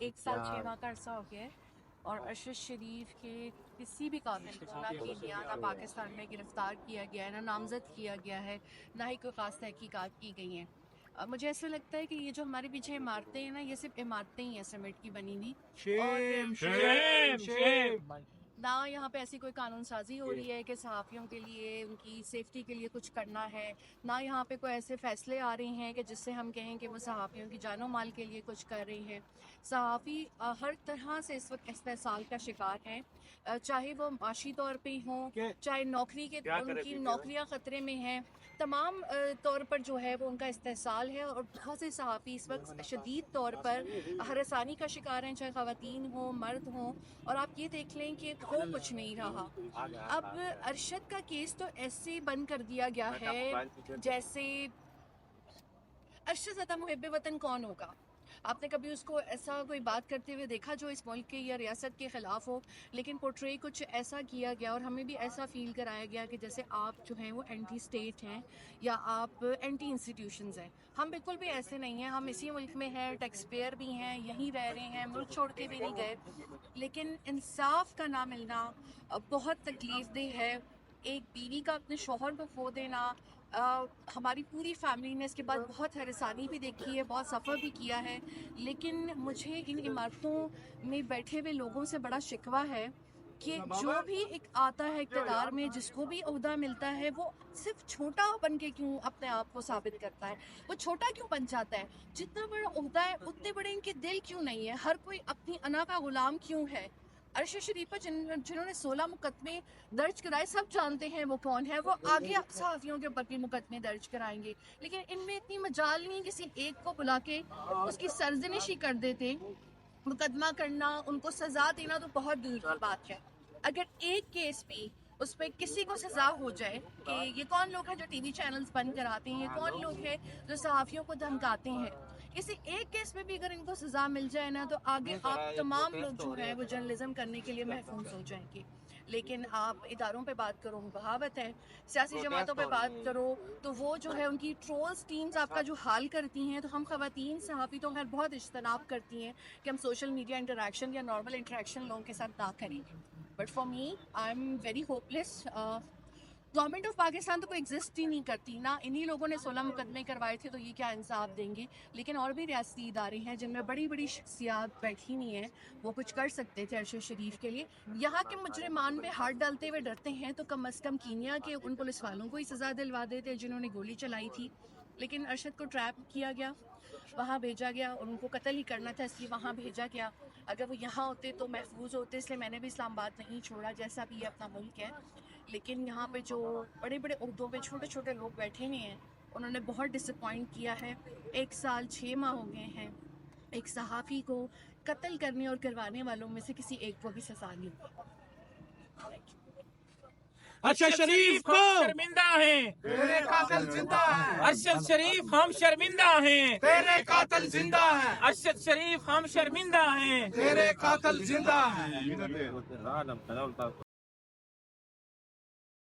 1 साल 6 माह का अरसा हो गया है और अरशद शरीफ के किसी भी कातिल को ना कीनिया ना पाकिस्तान में गिरफ्तार किया गया है, ना नामजद किया गया है, ना ही कोई ख़ास तहकीकात की गई हैं। मुझे ऐसा लगता है कि ये जो हमारे पीछे इमारतें हैं ना, ये सिर्फ इमारतें ही हैं सीमेंट की बनी हुई, और ना यहाँ पे ऐसी कोई कानून साजी हो रही है कि सहाफ़ियों के लिए उनकी सेफ्टी के लिए कुछ करना है, ना यहाँ पे कोई ऐसे फैसले आ रहे हैं कि जिससे हम कहें कि वो सहाफ़ियों की जानो माल के लिए कुछ कर रही हैं। सहाफ़ी हर तरह से इस वक्त इस्तेहसाल का शिकार हैं, चाहे वो माशी तौर पे हों, चाहे नौकरी के उनकी नौकरियाँ ख़तरे में हैं, तमाम तौर पर जो है वो उनका इस्तेहसाल है। और बहुत से सहाफ़ी इस वक्त शदीद तौर पर हरासानी का शिकार हैं, चाहे ख़वातीन हों मर्द हों। और आप ये देख लें कि हो कुछ नहीं रहा। अब अरशद का केस तो ऐसे बंद कर दिया गया है जैसे अरशद ज़्यादा मुहिब्बे वतन कौन होगा। आपने कभी उसको ऐसा कोई बात करते हुए देखा जो इस मुल्क के या रियासत के ख़िलाफ़ हो, लेकिन पोर्ट्रे कुछ ऐसा किया गया और हमें भी ऐसा फ़ील कराया गया कि जैसे आप जो हैं वो एंटी स्टेट हैं या आप एंटी इंस्टीट्यूशंस हैं। हम बिल्कुल भी ऐसे नहीं हैं, हम इसी मुल्क में हैं, टैक्स पेयर भी हैं, यहीं रह रहे हैं, मुल्क छोड़ के भी नहीं गए। लेकिन इंसाफ का ना मिलना बहुत तकलीफ़ देह है। एक बीवी का अपने शौहर को खो देना, हमारी पूरी फैमिली ने इसके बाद बहुत हरासानी भी देखी है, बहुत सफ़र भी किया है। लेकिन मुझे इन इमारतों में बैठे हुए लोगों से बड़ा शिकवा है कि जो भी एक आता है इक़्तिदार में, जिसको भी ओहदा मिलता है, वो सिर्फ छोटा बन के क्यों अपने आप को साबित करता है, वो छोटा क्यों बन जाता है। जितना बड़ा ओहदा है उतने बड़े इनके दिल क्यों नहीं है, हर कोई अपनी अना का गुलाम क्यों है। अरशद शरीफ पर जिन्होंने 16 मुकदमे दर्ज कराए, सब जानते हैं वो कौन है। वो आगे सहाफ़ियों के ऊपर भी मुकदमे दर्ज कराएंगे, लेकिन इनमें इतनी मजाल नहीं किसी एक को बुला के उसकी सरजनिश ही कर देते। मुकदमा करना, उनको सज़ा देना तो बहुत दूर की बात है। अगर एक केस भी उस पर किसी को सज़ा हो जाए कि ये कौन लोग हैं जो टीवी चैनल्स बंद कराते हैं, ये कौन लोग हैं जो सहाफ़ियों को धमकाते हैं, किसी एक केस में भी अगर इनको सज़ा मिल जाए ना, तो आगे आप तमाम लोग जो हैं वो जर्नलिज्म करने के लिए महफूज हो जाएंगे। लेकिन आप इदारों पे बात करो, बहावत है, सियासी जमातों पे बात करो तो वो जो है उनकी ट्रोल्स टीम्स आपका जो हाल करती हैं। तो हम ख़वातीन सहाफ़ी तो खैर बहुत इज्तनाब करती हैं कि हम सोशल मीडिया इंटरेक्शन या नॉर्मल इंटरेक्शन लोगों के साथ ना करें, but for me I am very hopeless. Government of Pakistan तो कोई एग्जिस्ट ही नहीं करती ना, इन्हीं लोगों ने 16 मुकदमे करवाए थे, तो ये क्या इंसाफ देंगे। लेकिन और भी रियासती इदारे हैं जिनमें बड़ी बड़ी शख्सियात बैठी हुई हैं, वो कुछ कर सकते थे अरशद शरीफ के लिए। यहाँ के मुजरिमान पे हाथ डालते हुए डरते हैं, तो कम अज़ कम कीनिया के उन पुलिस वालों को ही सज़ा दिलवा देते जिन्होंने गोली चलाई थी। लेकिन अरशद को ट्रैप किया गया, वहाँ भेजा गया और उनको कत्ल ही करना था, इसलिए वहाँ भेजा गया। अगर वो यहाँ होते तो महफूज होते, इसलिए मैंने भी इस्लामाबाद नहीं छोड़ा, जैसा भी ये अपना मुल्क है। लेकिन यहाँ पे जो बड़े बड़े ओहदों पे छोटे छोटे लोग बैठे हुए हैं, उन्होंने बहुत डिसअपॉइंट किया है। 1 साल 6 माह हो गए हैं, एक सहाफ़ी को कत्ल करने और करवाने वालों में से किसी एक को भी सज़ा नहीं हुई। अरशद शरीफ हम शर्मिंदा हैं, तेरे कातिल जिंदा है। अरशद शरीफ हम शर्मिंदा हैं, तेरे कातिल जिंदा है। अरशद शरीफ हम शर्मिंदा हैं। तेरे कातिल जिंदा है।